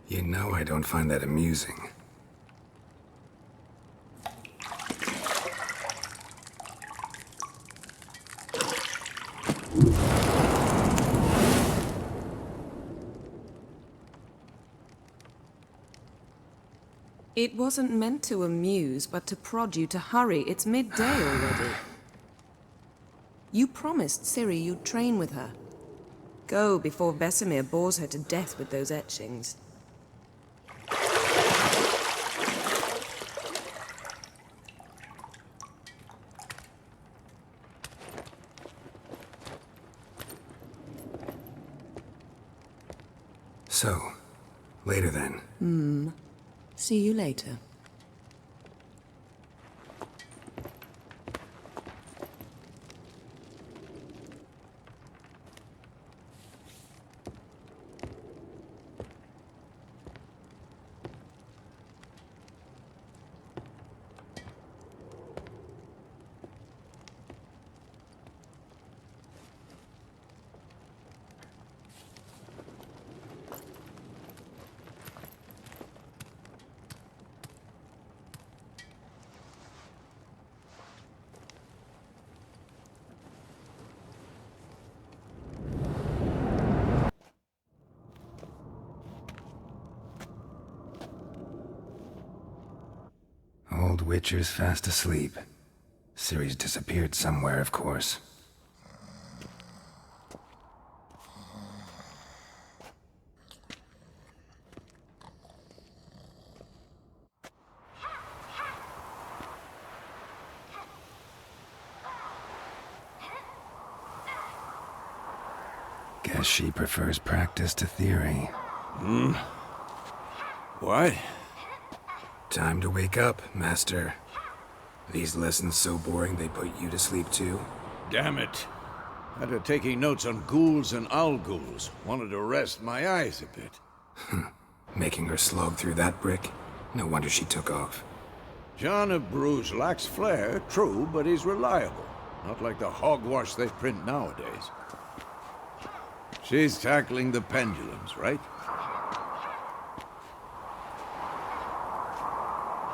You know I don't find that amusing. It wasn't meant to amuse, but to prod you to hurry. It's midday already. You promised Ciri you'd train with her. Go before Vesemir bores her to death with those etchings. So, later then. See you later. Old Witcher's fast asleep. Ciri's disappeared somewhere, of course. Guess she prefers practice to theory. What? Time to wake up, Master. These lessons so boring they put you to sleep too? Damn it. After taking notes on ghouls and owl ghouls, wanted to rest my eyes a bit. Making her slog through that brick? No wonder she took off. John of Bruges lacks flair, true, but he's reliable. Not like the hogwash they print nowadays. She's tackling the pendulums, right?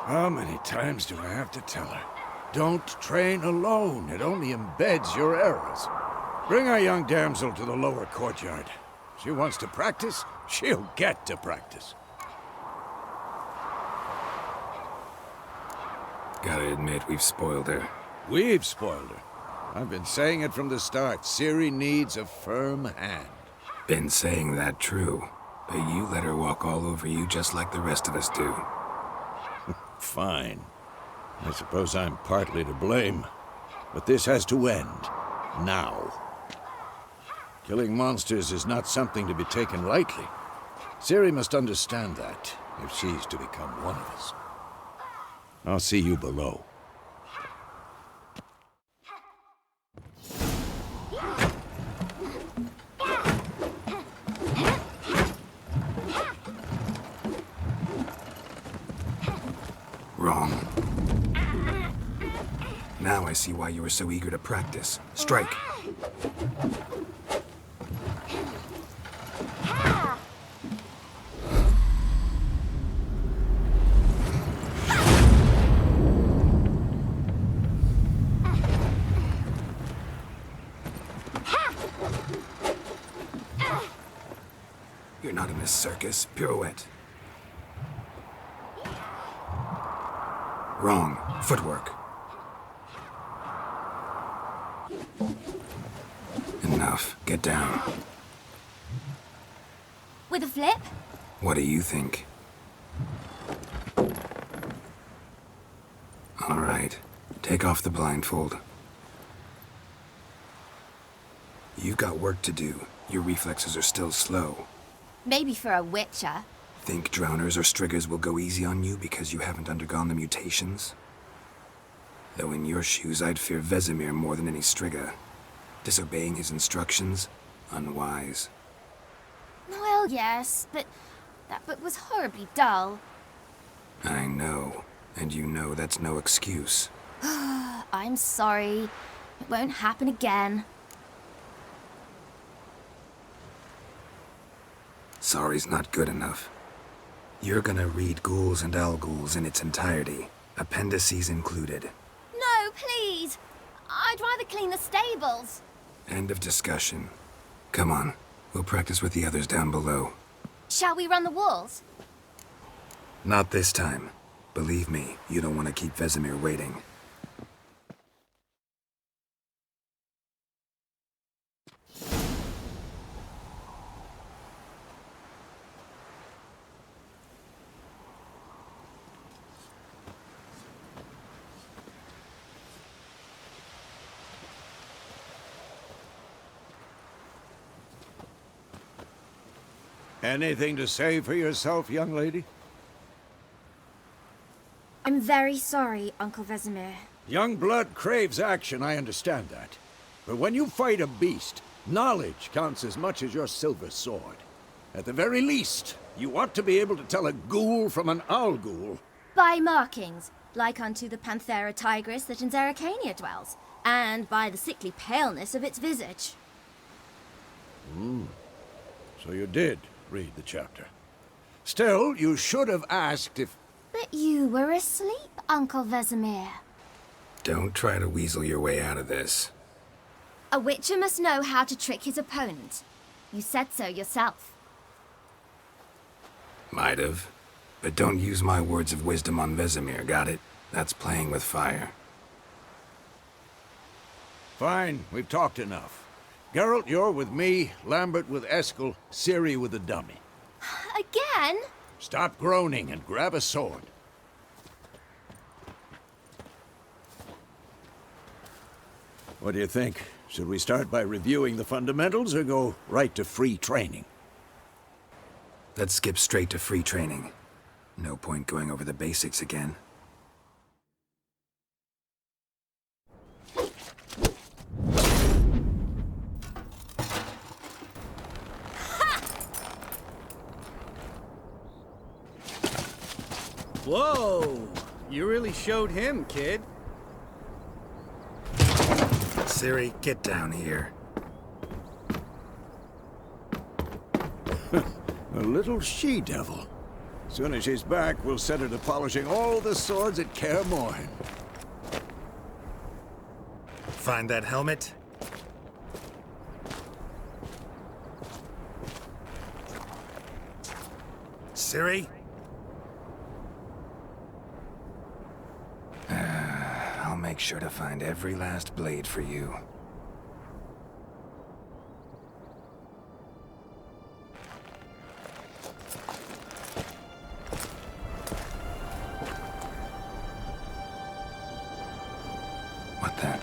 How many times do I have to tell her? Don't train alone. It only embeds your errors. Bring our young damsel to the lower courtyard. She wants to practice, she'll get to practice. Gotta admit, we've spoiled her. We've spoiled her. I've been saying it from the start. Ciri needs a firm hand. Been saying that true, but you let her walk all over you just like the rest of us do. Fine. I suppose I'm partly to blame. But this has to end. Now. Killing monsters is not something to be taken lightly. Ciri must understand that, if she's to become one of us. I'll see you below. Wrong. Now I see why you were so eager to practice. Strike. You're not in a circus. Pirouette. Wrong. Footwork. Enough. Get down. With a flip? What do you think? All right. Take off the blindfold. You've got work to do. Your reflexes are still slow. Maybe for a witcher. Think drowners or striggers will go easy on you because you haven't undergone the mutations? Though in your shoes, I'd fear Vesemir more than any strigger. Disobeying his instructions? Unwise. Well, yes, but that book was horribly dull. I know. And you know that's no excuse. I'm sorry. It won't happen again. Sorry's not good enough. You're gonna read Ghouls and Al-Ghouls in its entirety, appendices included. No, please! I'd rather clean the stables. End of discussion. Come on, we'll practice with the others down below. Shall we run the walls? Not this time. Believe me, you don't want to keep Vesemir waiting. Anything to say for yourself, young lady? I'm very sorry, Uncle Vesemir. Young blood craves action, I understand that. But when you fight a beast, knowledge counts as much as your silver sword. At the very least, you ought to be able to tell a ghoul from an owl-ghoul. By markings, like unto the Panthera tigris that in Zerrikania dwells, and by the sickly paleness of its visage. So you did read the chapter. Still, you should have asked if... But you were asleep, Uncle Vesemir. Don't try to weasel your way out of this. A witcher must know how to trick his opponent. You said so yourself. Might have. But don't use my words of wisdom on Vesemir, got it? That's playing with fire. Fine, we've talked enough. Geralt, you're with me, Lambert with Eskel, Ciri with the dummy. Again? Stop groaning and grab a sword. What do you think? Should we start by reviewing the fundamentals or go right to free training? Let's skip straight to free training. No point going over the basics again. Whoa! You really showed him, kid. Ciri, get down here. A little she-devil. Soon as she's back, we'll set her to polishing all the swords at Kaer Morhen. Find that helmet? Ciri? I'll make sure to find every last blade for you. What the?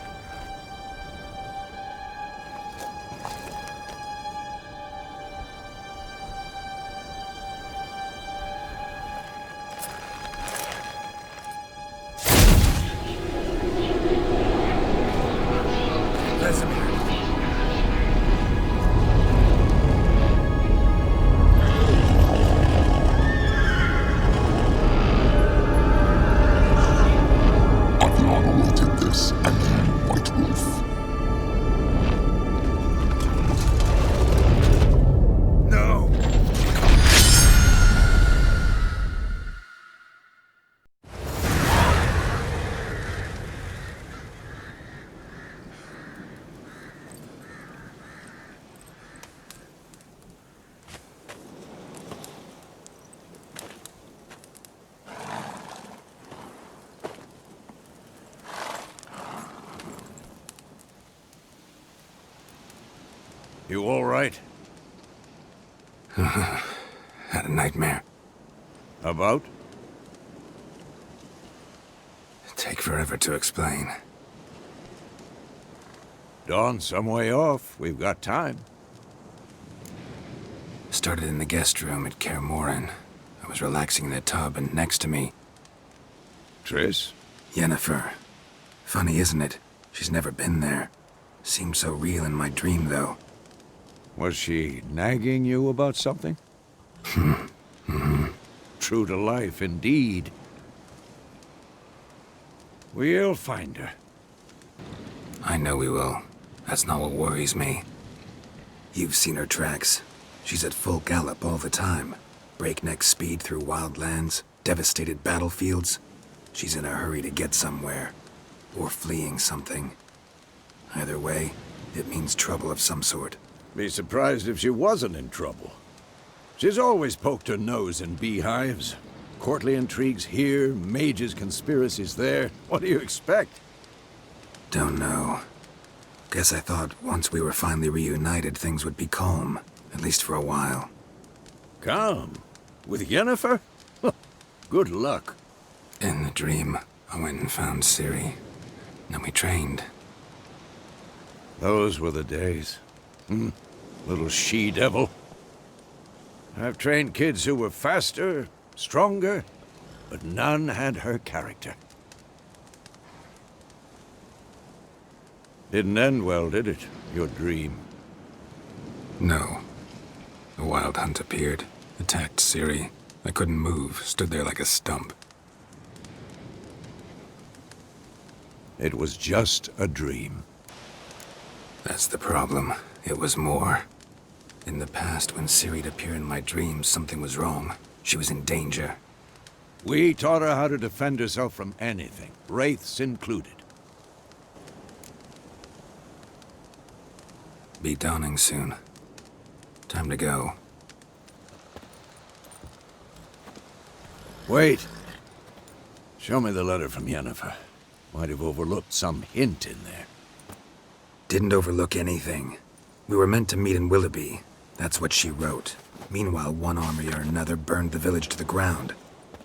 Vesemir. Avion awaited this, and you, White Wolf. No! You all right? Had a nightmare. About? Take forever to explain. Dawn's some way off. We've got time. Started in the guest room at Kaer Morhen. I was relaxing in the tub, and next to me, Triss? Yennefer. Funny, isn't it? She's never been there. Seemed so real in my dream, though. Was she nagging you about something? True to life, indeed. We'll find her. I know we will. That's not what worries me. You've seen her tracks. She's at full gallop all the time. Breakneck speed through wild lands, devastated battlefields. She's in a hurry to get somewhere. Or fleeing something. Either way, it means trouble of some sort. Be surprised if she wasn't in trouble. She's always poked her nose in beehives. Courtly intrigues here, mages' conspiracies there. What do you expect? Don't know. Guess I thought once we were finally reunited, things would be calm. At least for a while. Calm? With Yennefer? Good luck. In the dream, I went and found Ciri. Then we trained. Those were the days. Little she-devil. I've trained kids who were faster, stronger, but none had her character. Didn't end well, did it? Your dream? No. A wild hunt appeared, attacked Ciri. I couldn't move, stood there like a stump. It was just a dream. That's the problem. It was more. In the past, when Ciri'd appear in my dreams, something was wrong. She was in danger. We taught her how to defend herself from anything, wraiths included. Be dawning soon. Time to go. Wait. Show me the letter from Yennefer. Might have overlooked some hint in there. Didn't overlook anything. We were meant to meet in Willoughby. That's what she wrote. Meanwhile, one army or another burned the village to the ground.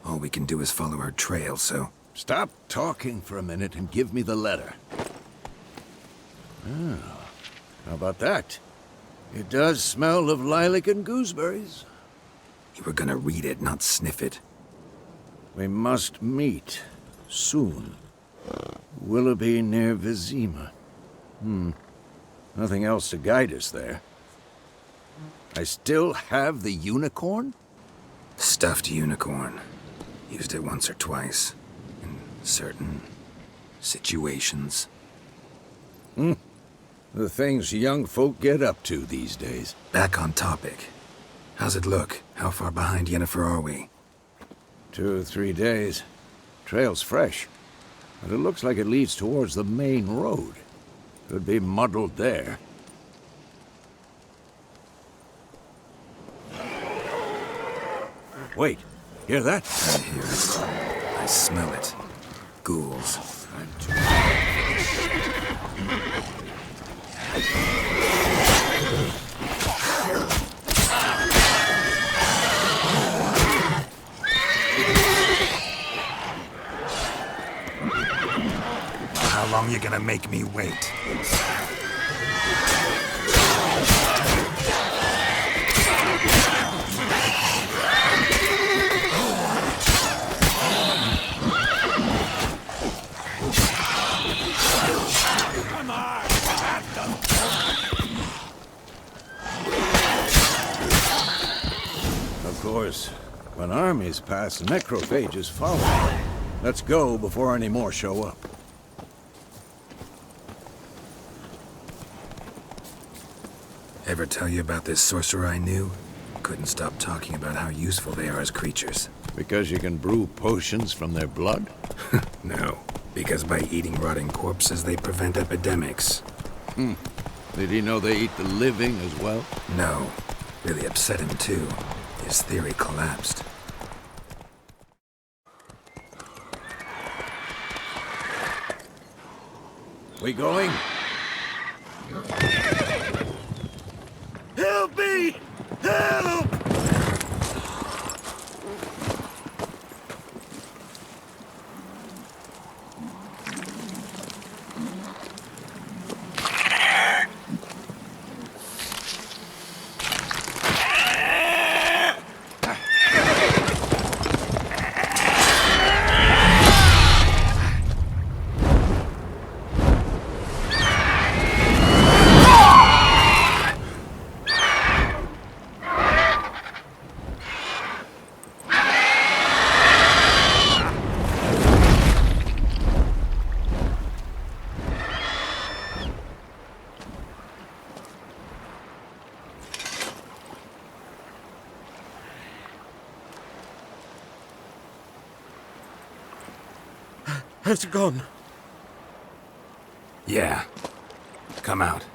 All we can do is follow her trail, so... Stop talking for a minute and give me the letter. Oh, how about that? It does smell of lilac and gooseberries. You were gonna read it, not sniff it. We must meet. Soon. Willoughby near Vizima. Nothing else to guide us there. I still have the unicorn? Stuffed unicorn. Used it once or twice. In certain... situations. The things young folk get up to these days. Back on topic. How's it look? How far behind Yennefer are we? 2 or 3 days. Trail's fresh. But it looks like it leads towards the main road. Could be muddled there. Wait, hear that? I hear it. I smell it. Ghouls. How long you gonna make me wait? Of course, when armies pass, necrophages follow. Let's go before any more show up. Ever tell you about this sorcerer I knew? Couldn't stop talking about how useful they are as creatures. Because you can brew potions from their blood? No, because by eating rotting corpses, they prevent epidemics. Did he know they eat the living as well? No, really upset him too. His theory collapsed. We going? Help me! Help! Has it gone? Yeah. Come out.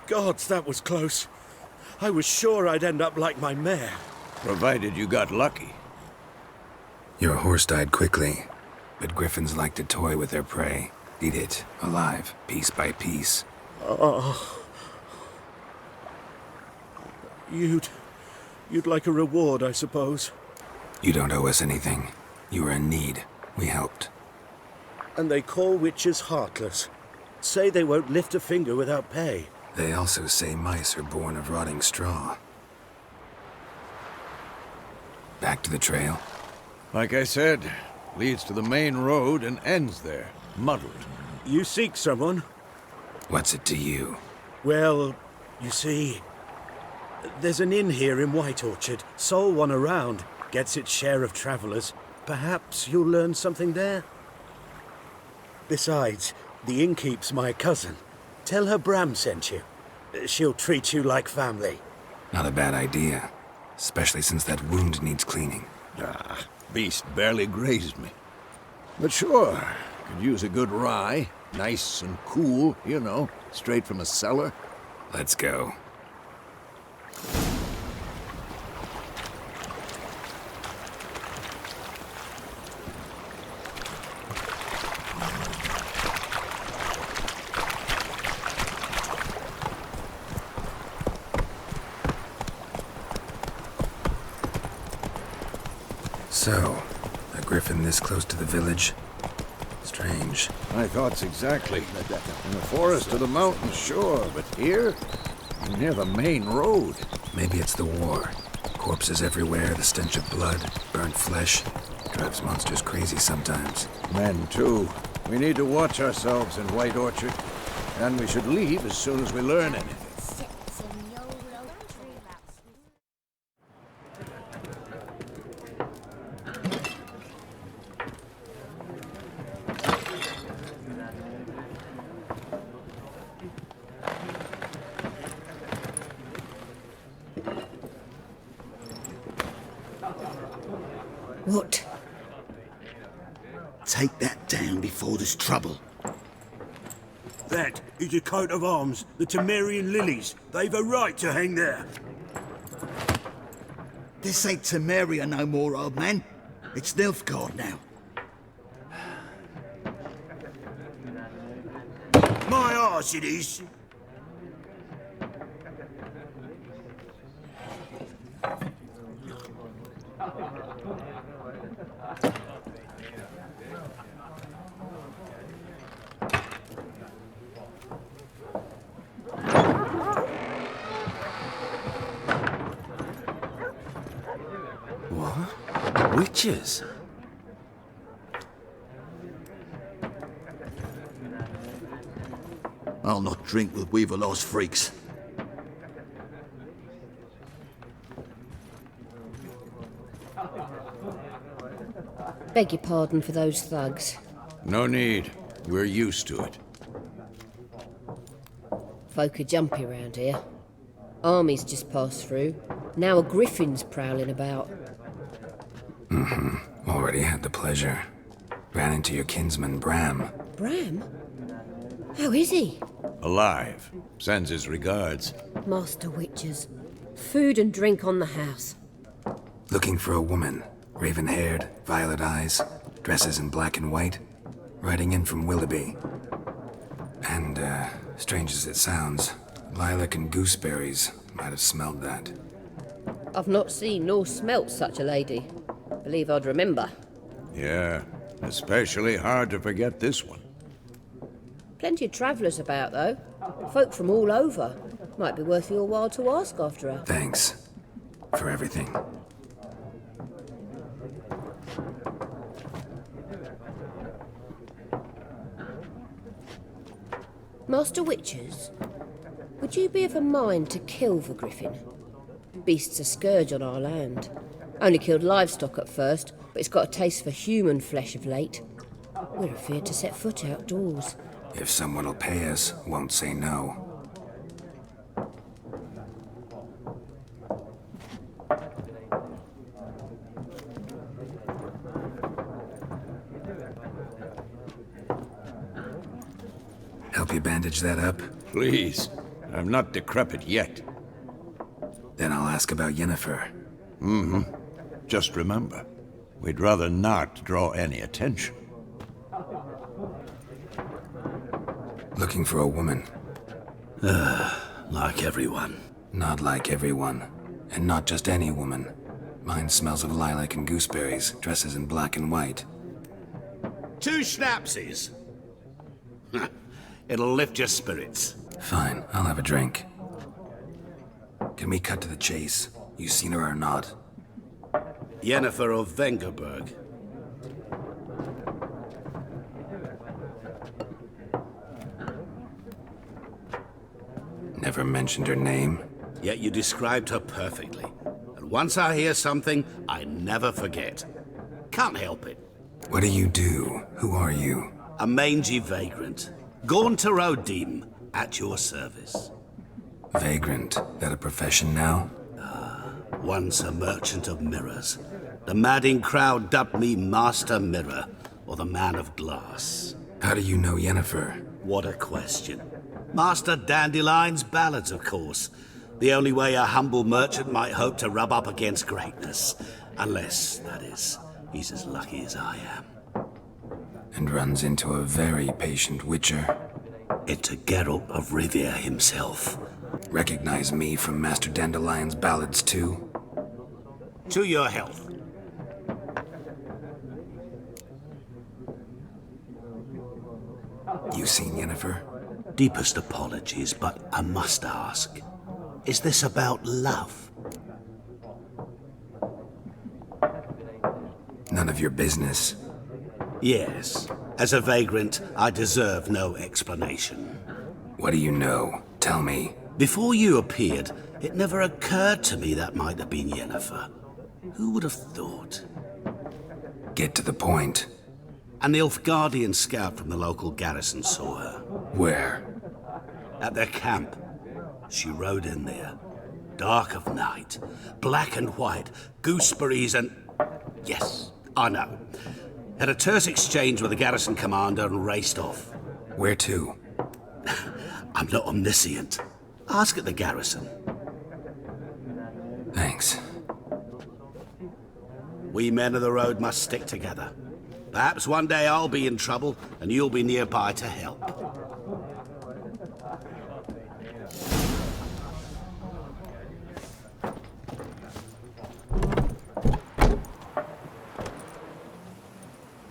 Gods, that was close. I was sure I'd end up like my mare. Provided you got lucky. Your horse died quickly, but griffins like to toy with their prey. Eat it, alive, piece by piece. Oh. You'd like a reward, I suppose. You don't owe us anything. You were in need. We helped. And they call witches heartless. Say they won't lift a finger without pay. They also say mice are born of rotting straw. Back to the trail. Like I said, leads to the main road and ends there, muddled. You seek someone? What's it to you? Well, you see, there's an inn here in White Orchard. Sole one around. Gets its share of travelers. Perhaps you'll learn something there? Besides, the innkeep's my cousin. Tell her Bram sent you. She'll treat you like family. Not a bad idea. Especially since that wound needs cleaning. Beast barely grazed me. But sure, could use a good rye. Nice and cool, you know, straight from a cellar. Let's go. So, a griffin this close to the village? Strange. My thoughts exactly. In the forest or the mountains, sure, but here? Near the main road. Maybe it's the war. Corpses everywhere, the stench of blood, burnt flesh. Drives monsters crazy sometimes. Men, too. We need to watch ourselves in White Orchard. And we should leave as soon as we learn anything. What? Take that down before there's trouble. That is a coat of arms, the Temerian lilies. They've a right to hang there. This ain't Temeria no more, old man. It's Nilfgaard now. My arse it is. What? Witches? I'll not drink with Weaverlaw's freaks. Beg your pardon for those thugs. No need. We're used to it. Folk are jumpy round here. Armies just passed through. Now a griffin's prowling about. Already had the pleasure. Ran into your kinsman, Bram. Bram? How is he? Alive. Sends his regards. Master Witches. Food and drink on the house. Looking for a woman. Raven-haired, violet eyes, dresses in black and white. Riding in from Willoughby. And, strange as it sounds, lilac and gooseberries might have smelled that. I've not seen nor smelt such a lady. Believe I'd remember. Yeah, especially hard to forget this one. Plenty of travellers about, though. Folk from all over. Might be worth your while to ask after her. Thanks. For everything. Master Witches, would you be of a mind to kill the griffin? Beast's a scourge on our land. Only killed livestock at first, but it's got a taste for human flesh of late. We're afeard to set foot outdoors. If someone will pay us, won't say no. help you bandage that up? Please. I'm not decrepit yet. Then I'll ask about Yennefer. Just remember, we'd rather not draw any attention. Looking for a woman. Like everyone. Not like everyone. And not just any woman. Mine smells of lilac and gooseberries, dresses in black and white. 2 schnapsies. It'll lift your spirits. Fine, I'll have a drink. Can we cut to the chase? You seen her or not? Yennefer of Vengerberg. Never mentioned her name? Yet you described her perfectly. And once I hear something, I never forget. Can't help it. What do you do? Who are you? A mangy vagrant. Gaunter O'Deem, at your service. Vagrant. That a profession now? Once a merchant of mirrors. The madding crowd dubbed me Master Mirror, or the Man of Glass. How do you know Yennefer? What a question. Master Dandelion's ballads, of course. The only way a humble merchant might hope to rub up against greatness. Unless, that is, he's as lucky as I am. And runs into a very patient witcher. Into Geralt of Rivia himself. Recognize me from Master Dandelion's ballads too? To your health. You seen Yennefer? Deepest apologies, but I must ask. Is this about love? None of your business. Yes. As a vagrant, I deserve no explanation. What do you know? Tell me. Before you appeared, it never occurred to me that might have been Yennefer. Who would have thought? Get to the point. An Nilfgaardian scout from the local garrison saw her. Where? At their camp. She rode in there. Dark of night. Black and white. Gooseberries and... Yes, I know. Had a terse exchange with the garrison commander and raced off. Where to? I'm not omniscient. Ask at the garrison. Thanks. We men of the road must stick together. Perhaps one day I'll be in trouble and you'll be nearby to help.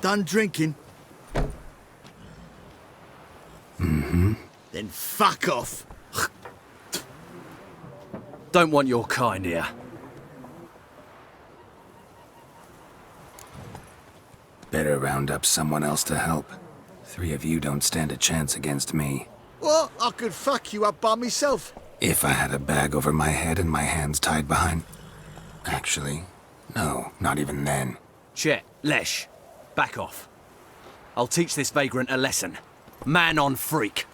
Done drinking? Mm-hmm. Then fuck off. Don't want your kind here. Better round up someone else to help. 3 of you don't stand a chance against me. What? I could fuck you up by myself. If I had a bag over my head and my hands tied behind... Actually, no, not even then. Chet, Lesh, back off. I'll teach this vagrant a lesson. Man on freak.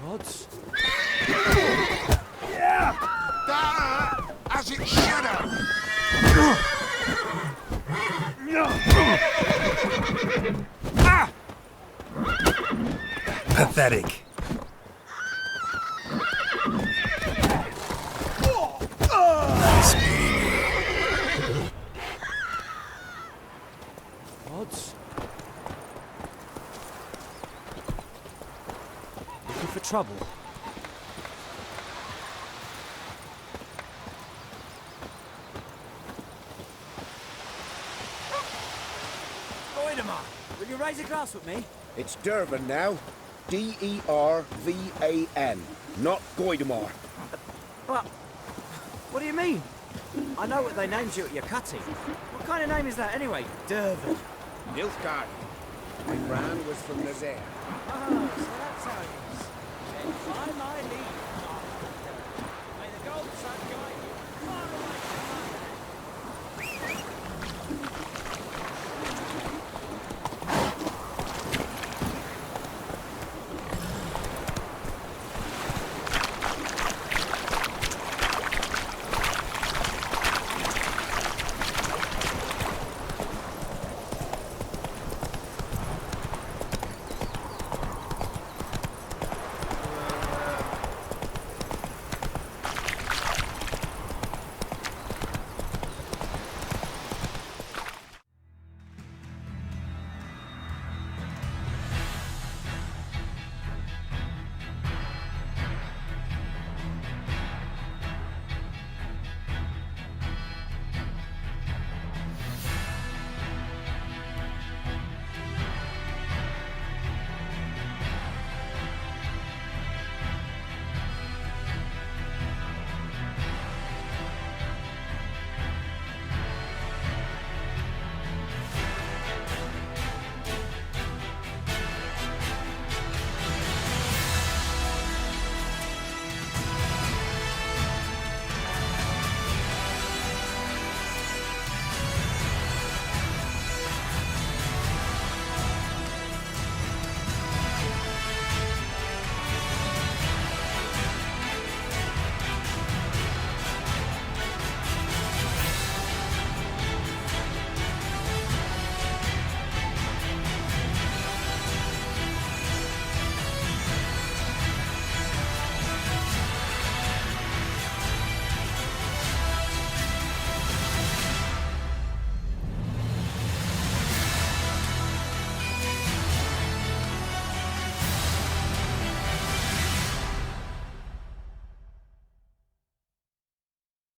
Odds? Yeah! As it should have! Pathetic. Odds? Looking for trouble? Goidemar, will you raise a glass with me? It's Dervan now. D-E-R-V-A-N, not Goidemar. But, what do you mean? I know what they named you at your cutting. What kind of name is that anyway? Dervan. Nilfgaard. My brand was from Nazaire. Oh, so that's how it is. Then by my leave.